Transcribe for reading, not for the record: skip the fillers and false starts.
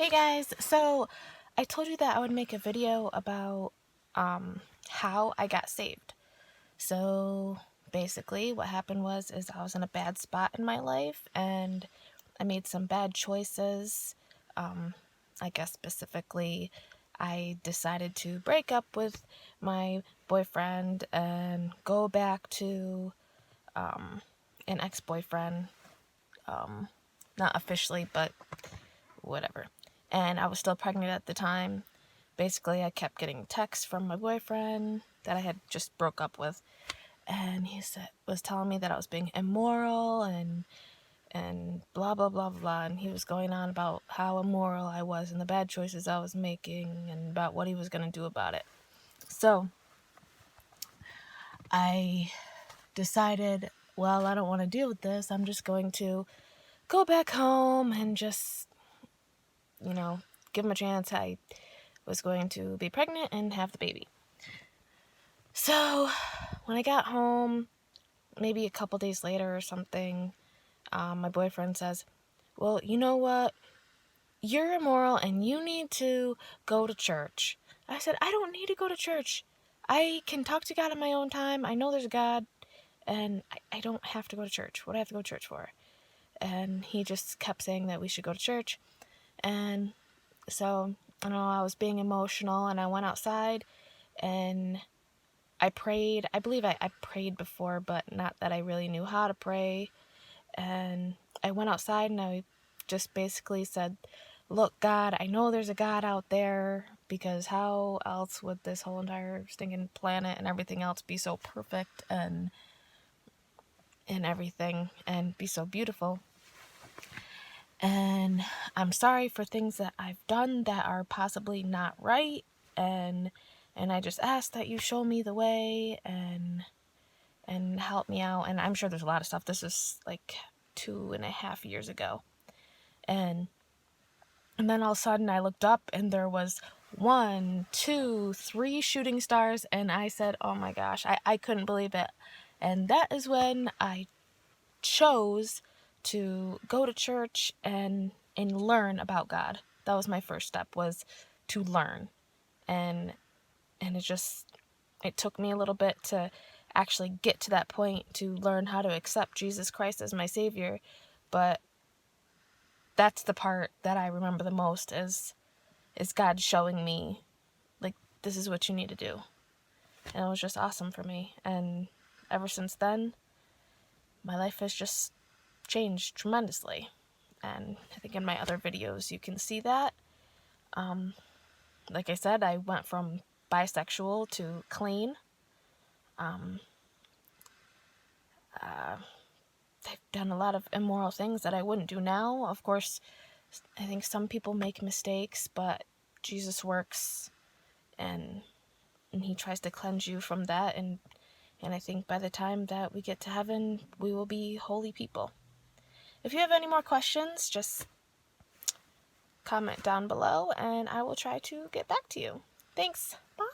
Hey guys, so I told you that I would make a video about how I got saved. So basically what happened was I was in a bad spot in my life and I made some bad choices. I guess specifically I decided to break up with my boyfriend and go back to an ex-boyfriend. Not officially, but whatever. And I was still pregnant at the time. Basically, I kept getting texts from my boyfriend that I had just broke up with, and was telling me that I was being immoral and blah blah blah blah, and he was going on about how immoral I was and the bad choices I was making and about what he was going to do about it. So I decided, well, I don't want to deal with this. I'm just going to go back home and just, give him a chance. I was going to be pregnant and have the baby. So when I got home, maybe a couple days later or something, my boyfriend says, well, you know what? You're immoral and you need to go to church. I said, I don't need to go to church. I can talk to God in my own time. I know there's a God, and I don't have to go to church. What do I have to go to church for? And he just kept saying that we should go to church. And so, I was being emotional, and I went outside, and I prayed. I believe I prayed before, but not that I really knew how to pray. And I went outside and I just basically said, look, God, I know there's a God out there, because how else would this whole entire stinking planet and everything else be so perfect and everything and be so beautiful? And I'm sorry for things that I've done that are possibly not right, and I just ask that you show me the way and help me out. And I'm sure there's a lot of stuff. This is like 2.5 years ago. And then all of a sudden I looked up and there was 1, 2, 3 shooting stars, and I said, oh my gosh, I couldn't believe it. And that is when I chose to go to church and learn about God. That was my first step, was to learn. And it took me a little bit to actually get to that point, to learn how to accept Jesus Christ as my Savior. But that's the part that I remember the most, is God showing me, like, this is what you need to do. And it was just awesome for me. And ever since then, my life has just changed tremendously. And I think in my other videos you can see that. Like I said, I went from bisexual to clean. I've done a lot of immoral things that I wouldn't do now. Of course, I think some people make mistakes, but Jesus works, and he tries to cleanse you from that, and I think by the time that we get to heaven, we will be holy people. If you have any more questions, just comment down below and I will try to get back to you. Thanks. Bye.